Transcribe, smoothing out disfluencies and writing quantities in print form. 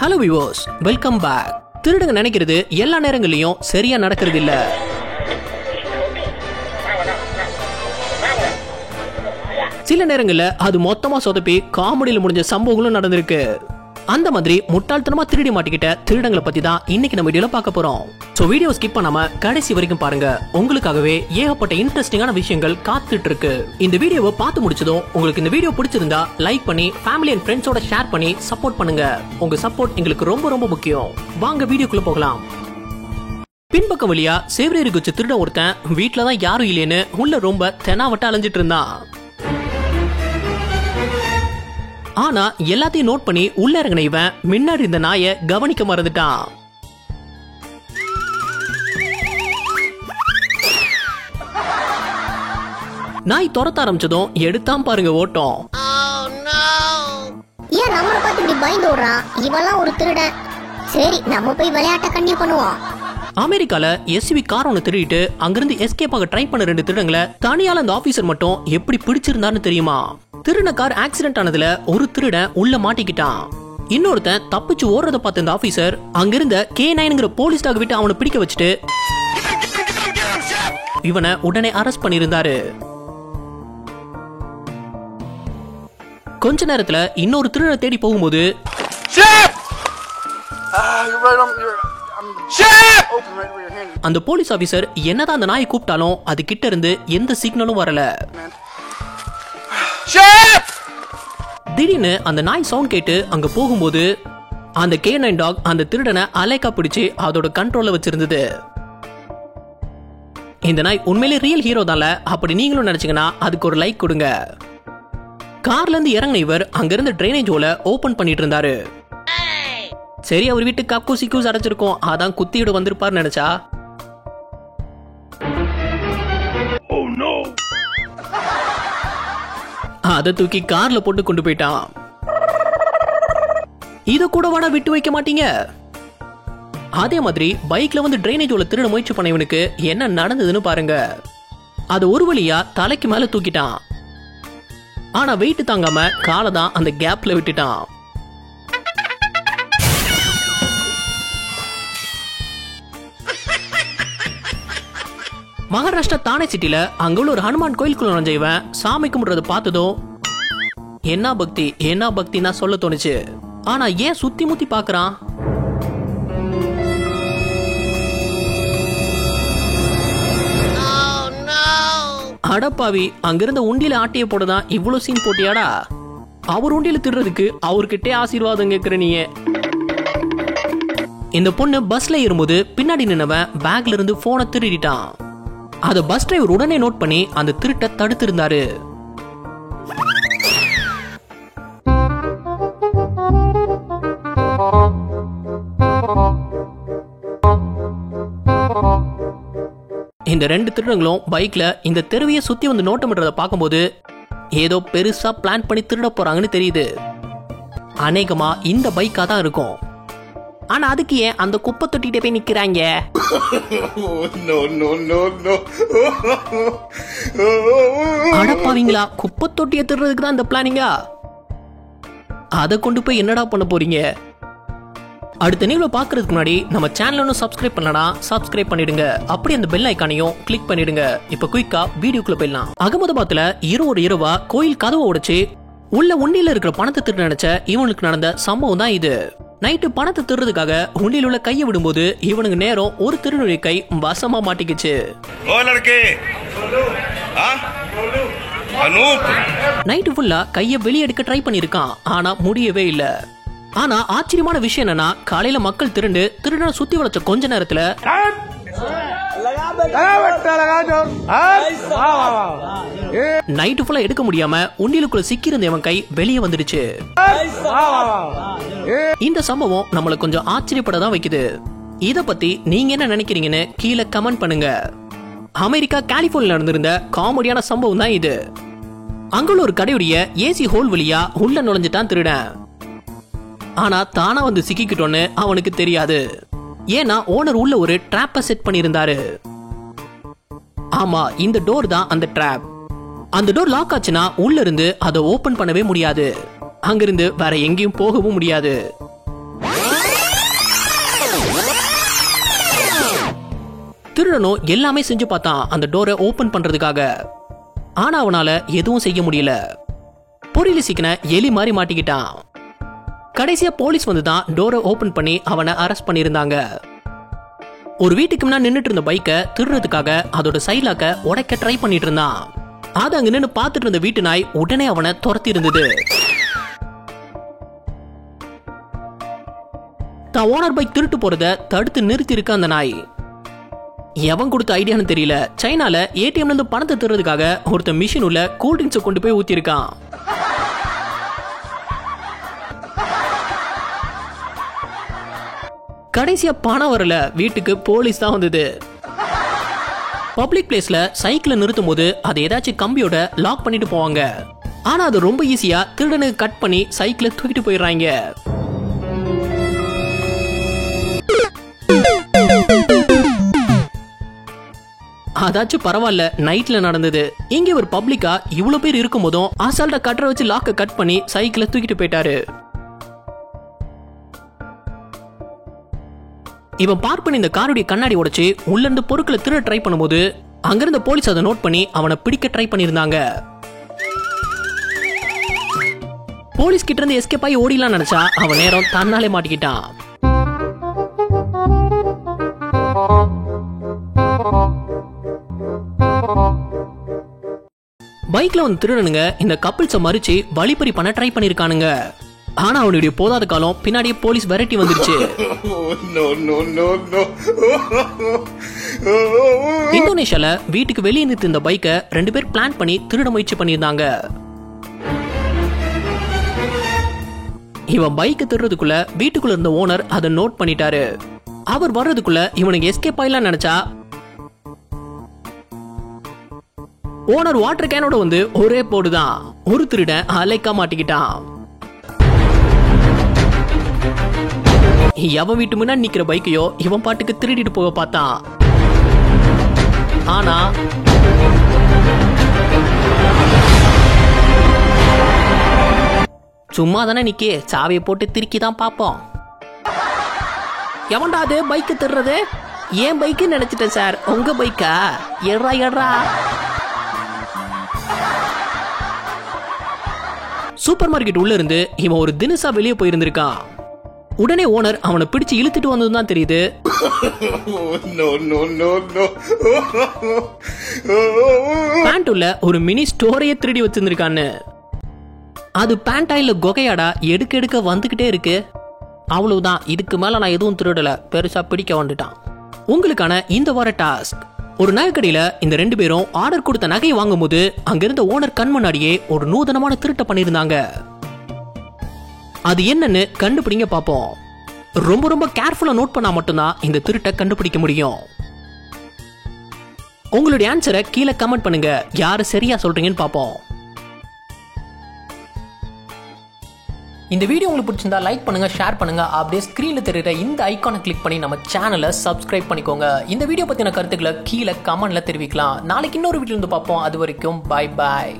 Hello viewers, welcome back. திருடுங்க நினைக்கிறது எல்லா நேரங்களிலும் சரியா நடக்கிறது இல்ல. சில நேரங்கள்ல அது மொத்தமா சொதப்பி காமெடியில முடிஞ்ச சம்பவங்களும் நடந்திருக்கு. அந்த மாதிரி முட்டாள்தனமா திருடி மாட்டிக்கிட்ட திருடங்களை பத்தி தான் இன்னைக்கு நம்ம வீடியோல பார்க்க போறோம். சோ வீடியோ ஸ்கிப் பண்ணாம கடைசி வரைக்கும் பாருங்க. உங்களுக்காகவே ஏகப்பட்ட இன்ட்ரெஸ்டிங்கான விஷயங்கள் காத்துட்டு இருக்கு. இந்த வீடியோவை பார்த்து முடிச்சதும் உங்களுக்கு இந்த வீடியோ பிடிச்சிருந்தா லைக் பண்ணி ஃபேமிலி அண்ட் ஃப்ரெண்ட்ஸோட ஷேர் பண்ணி சப்போர்ட் பண்ணுங்க. உங்க சப்போர்ட் எங்களுக்கு ரொம்ப ரொம்ப முக்கியம். வாங்க வீடியோக்குள்ள போகலாம். பின்பக்கம் வழியா சேவரேறி குச்சி திருட ஒருத்தன் வீட்டுலதான் யாரும் இல்லையேன்னு உள்ள ரொம்ப தெனாவட்ட அலைஞ்சிட்டு இருந்தான். ஆனா எல்லாத்தையும் நோட் பண்ணி உள்ள இறங்கின இவன் முன்னாடி இருந்த நாயை கவனிக்க மறந்துட்டான். நாய் துரத்த ஆரம்பிச்சதும் எடுத்தான் பாருங்க ஓட்டம். ஏன் நம்மள பார்த்து இப்படி பயந்து ஓடுறான்? இவெல்லாம் ஒரு திருடன். சரி, நம்ம போய் விளையாட்ட கண்டினியூ பண்ணுவோம். அமெரிக்கால எஸ்யூவி கார் ஒன்னு திருடிட்டு அங்கிருந்து எஸ்கேப் ஆக ட்ரை பண்ண 2 திருடங்களை தனியால அந்த ஆபீசர் மட்டும் எப்படி பிடிச்சிருந்தான்னு தெரியுமா? திருடின கார் ஆக்சிடென்ட் ஆனதுல ஒரு திருடன் உள்ள மாட்டிக்கிட்டான். இன்னொருத்தன் தப்பிச்சு ஓடுறத பார்த்த இந்த ஆபீசர் அங்கிருந்த K9ங்கிற போலீஸ் டாக் விட்டு அவனை பிடிக்க வச்சுட்டு இவனை உடனே அரெஸ்ட் பண்ணிருந்தாரு. கொஞ்ச நேரத்துல இன்னொரு திருடனை தேடி போகும்போது அந்த போலீஸ் ஆபீசர் என்னதான் அந்த நாயை கூப்பிட்டாலும் அது கிட்ட இருந்து எந்த சிக்னலும் வரல. திடீர்னு அந்த நாய் சவுண்ட் கேட்டு அங்க போகும்போது அந்த K9 டாக் அந்த திருடனை அலைக்கா பிடிச்சு அதோட கண்ட்ரோல்ல வச்சிருந்தது. இந்த நாய் உண்மையிலே ரியல் ஹீரோ தான்ல. அப்படி நீங்களும் நினைச்சீங்கன்னா அதுக்கு ஒரு லைக் கொடுங்க. கார்ல இருந்து இறங்கின இவர் அங்கிருந்து டிரைனேஜ் ஹோல ஓபன் பண்ணிட்டு இருந்தாரு. சரி, அவர் வீட்டு கக்கூஸ் சிக்கூஸ் அடைச்சிருக்கோம், அதான் குத்தியோட வந்திருப்பாரு நினைச்சா அதை தூக்கி கார்ல போட்டு கொண்டு போயிட்டான். இத கூட வாடா விட்டு வைக்க மாட்டீங்க. அதே மாதிரி பைக்ல வந்து டிரைனேஜ் ஹோல திருட முயற்சி பண்ணவனுக்கு என்ன நடந்ததுன்னு பாருங்க. அது ஒரு வழியா தலைக்கு மேல தூக்கிட்டான். ஆனா வெயிட் தாங்காம காலை தான் அந்த கேப்ல விட்டுட்டான். மகாராஷ்டிரா தானே சிட்டில அங்குள்ள ஒரு ஹனுமான் கோயிலுக்குள்ள நுழைஞ்சவன் சாமி கும்பிடுறத பார்த்ததும் என்ன பக்தி நான் சொல்ல தோணுச்சு. ஆனா ஏன் சுத்தி முத்தி பாக்குறான்? அடப்பாவி, அங்கிருந்த உண்டியில ஆட்டிய போடதான் இவ்வளவு சீன் போட்டியாடா? அவர் உண்டியில திருறதுக்கு அவர்கிட்டே ஆசீர்வாதம் கேக்குற நீ. இந்த பொண்ணு பஸ்ல ஏறும்போது பின்னாடி நின்னவன் பேக்ல இருந்து போனை திருடிட்டான். அத பஸ் டிரைவர் உடனே நோட் பண்ணி அந்த திருட்ட தடுத்திருந்தாரு. இந்த 2 திருடங்களும் பைக்ல இந்த தெருவையை சுத்தி வந்து நோட்டமிடுறத பார்க்கும்போது ஏதோ பெருசா பிளான் பண்ணி திருட போறாங்கன்னு தெரியுது. அநேகமா இந்த பைக்கா தான் இருக்கும். ஆனா அதுக்கு ஏன் அந்த குப்பை தொட்டிட்டே போய் நிக்கிறாங்க? அடப்பாவீங்களா, குப்பை தொட்டியை திருறதுக்கு தான் இந்த பிளானிங்கா? அதை கொண்டு போய் என்னடா பண்ண போறீங்க? அடுத்த நியூல பாக்குறதுக்கு முன்னாடி நம்ம சேனல் ஒன்னும் சப்ஸ்கிரைப் பண்ணலனா சப்ஸ்கிரைப் பண்ணிடுங்க. அப்படி அந்த பெல் ஐக்கானையும் கிளிக் பண்ணிடுங்க. இப்ப குயிக்கா வீடியோக்குள்ள போயிடலாம். அகமதாபாத்ல இரவா கோயில் கதவை உடைச்சு உள்ள உண்டியில இருக்கிற பணத்தை திருட நினைச்ச இவனுக்கு நடந்த சம்பவம் தான் இது. நைட்டு பணத்தை திருறதுக்காக உண்டியில் உள்ள கையை விடும்போது இவனுக்கு நேரம் ஒரு திருநுழை கை வசமா மாட்டிக்கிச்சு. நைட்டு ஃபுல்லா கைய வெளியே எடுக்க ட்ரை பண்ணிருக்கான். ஆனா முடியவே இல்ல. ஆனா ஆச்சரியமான விஷயம் என்னன்னா, காலையில மக்கள் திருடனை சுத்தி வளைச்ச கொஞ்ச நேரத்துல நைட்டு ஃபுல்லா எடுக்க முடியாம உண்டியலுக்குள்ள சிக்கியிருந்த இவன் கை வெளியே வந்துடுச்சு. இந்த சம்பவம் நம்மள கொஞ்சம் ஆச்சரியப்படதான் வைக்குது. இத பத்தி நீங்க என்ன நினைக்கிறீங்கன்னு கீழே கமெண்ட் பண்ணுங்க. அமெரிக்கா கலிபோர்னியா நடந்திருந்த காமெடியான சம்பவம் தான் இது. அங்குள்ள ஒரு கடையுடைய ஏசி ஹோல் வழியா உள்ள நுழைஞ்சிட்டான் திருடன். ஆனா தானா வந்து சிக்கிக்கிட்டோன்னு அவனுக்கு தெரியாது. ஏன்னா ஓனர் உள்ள ஒரு டிராப்ப செட் பண்ணியிருந்தாரு. ஆமா, இந்த டோர் தான் அந்த டிராப். அந்த டோர் லாக் ஆச்சுன்னா உள்ள இருந்து அதை ஓபன் பண்ணவே முடியாது. அங்கிருந்து வேற எங்கேயும் போகவும் முடியாது. திருடனும் எல்லாமே செஞ்சு பார்த்தான் அந்த டோரை ஓபன் பண்றதுக்காக. ஆனா அவனால எதுவும் செய்ய முடியல. பொறியில சிக்கின எலி மாதிரி மாட்டிக்கிட்டான். கடைசியா போலீஸ் வந்து தான் டோரை ஓபன் பண்ணி அவனை அரெஸ்ட் பண்ணியிருந்தாங்க. ஒரு வீட்டுக்கு முன்னாடி நின்னுட்டு இருந்த பைக்கை திருடுறதுக்காக அதோட சைலாக்க உடைக்க ட்ரை பண்ணிட்டு இருந்தான். அது அங்க நின்று பார்த்துட்டு இருந்த வீட்டு நாய் உடனே அவனை துரத்தி இருந்தது. தான் ஓனர் பைக் திருட்டு போறத தடுத்து நிறுத்தி இருக்க அந்த நாய். எவன் கொடுத்த ஐடியான்னு தெரியல, சைனால ஏடிஎம்ல இருந்து பணத்தை திருறதுக்காக ஒருத்த மிஷின் உள்ள கூல்ட்ரிங்க்ஸை கொண்டு போய் ஊத்தி இருக்கான். கடைசியா பணம் வரல, வீட்டுக்கு போலீஸ் தான் வந்தது. பப்ளிக் பிளேஸ்ல சைக்கிளை நிறுத்தும் போது அதை ஏதாச்சும் கம்பியோட லாக் பண்ணிட்டு போவாங்க. ஆனா அது ரொம்ப ஈஸியா திருடனுக்கு கட் பண்ணி சைக்கிளை தூக்கிட்டு போயிடுறாங்க. அதாச்சும் பரவாயில்ல, நைட்ல நடந்தது. இங்க ஒரு பப்ளிக்கா இவ்வளவு பேர் இருக்கும் போதும் அசால்ட்டா கட்டரை வச்சு லாக்க கட் பண்ணி சைக்கிளை தூக்கிட்டு போயிட்டாரு. இவன் பார்க் பண்ணி இந்த காருடைய கண்ணாடி உடைச்சு உள்ள இருந்து பொருட்களை திருட ட்ரை பண்ணும்போது அங்கிருந்த போலீஸ் அதை நோட் பண்ணி அவனை பிடிக்க ட்ரை பண்ணிருந்தாங்க. போலீஸ் கிட்ட இருந்து எஸ்கேப் ஆகி ஓடிலாம் நினைச்சா அவன் நேரம் தன்னாலே மாட்டிக்கிட்டான். பைக்ல வந்து திருடனுங்க இந்த கப்பிள்ஸை மறிச்சு வழிப்பறி பண்ண ட்ரை பண்ணிருக்கானுங்க. ஆனா அவனுடைய போதாத காலம் பின்னாடியே போலீஸ் விரட்டி வந்துருச்சு. இந்தோனேஷியால வீட்டுக்கு வெளியே நிறுத்தி இந்த பைக்கை 2 பேர் பிளான் பண்ணி திருட முயற்சி பண்ணியிருந்தாங்க. இவன் பைக் திருடுறதுக்குள்ள வீட்டுக்குள்ள இருந்த ஓனர் அதை நோட் பண்ணிட்டாரு. அவர் வர்றதுக்குள்ள இவனுக்கு எஸ்கேப் ஆயிலாம் நினைச்சா ஓனர் வாட்டர் கேனோட வந்து ஒரே போடுதான். ஒரு திருடன் அலைக்கா மாட்டிக்கிட்டான். எவன் வீட்டு முன்னாடி நிக்கிற பைக்கையோ இவன் பாட்டுக்கு திருடிட்டு போக பார்த்தான். ஆனா சும்மா தானே நிக்கே, சாவியை போட்டு திருக்கி தான் பார்ப்போம். எவன்டா அது பைக்கு திருறது? ஏன் பைக்கு நினைச்சிட்டேன் சார், உங்க பைக்கா? எட்ரா எட்ரா. சூப்பர் மார்க்கெட் உள்ள இருந்து இவன் ஒரு தினசா வெளியே போயிருந்திருக்கான். உடனே ஓனர் அவனை பிடிச்சு இழுத்துட்டு வந்ததுதான் தெரியுது. பேண்ட் உள்ள ஒரு மினி ஸ்டோரையே திருடி வச்சிருந்திருக்கான்னு. அது பேண்டா இல்ல கொகையாடா எடுக்க எடுக்க வந்துகிட்டே இருக்கு. அவ்வளவுதான், இதுக்கு மேல நான் எதுவும் திருடல, பெருசா பிடிக்க வந்துட்டான். உங்களுக்கான இந்த வார டாஸ்க், ஒரு நகைக்கடையில இந்த 2 பேரும் ஆர்டர் கொடுத்த நகையை வாங்கும் போது அங்கிருந்த ஓனர் கண் முன்னாடியே ஒரு நூதனமான திருட்ட பண்ணிருந்தாங்க. அது என்னன்னு கண்டுபிடிங்க பாப்போம். ரொம்ப ரொம்ப கேர்ஃபுல்லா நோட் பண்ணா மட்டும்தான் இந்த திருட்டை கண்டுபிடிக்க முடியும். உங்களுடைய ஆன்சரை கீழே கமெண்ட் பண்ணுங்க, யாரு சரியா சொல்றீங்கன்னு பாப்போம். இந்த வீடியோ உங்களுக்கு பிடிச்சிருந்தா லைக் பண்ணுங்க, ஷேர் பண்ணுங்க. அப்படியே ஸ்கிரீன்ல தெரியுற இந்த ஐகானை கிளிக் பண்ணி நம்ம சேனலை சப்ஸ்கிரைப் பண்ணிக்கோங்க. இந்த வீடியோ பத்தின கருத்துக்களை கீழே கமெண்ட்ல தெரிவிக்கலாம். நாளைக்கு இன்னொரு வீடியோ வந்து பார்ப்போம். அது வரைக்கும் பை பாய்.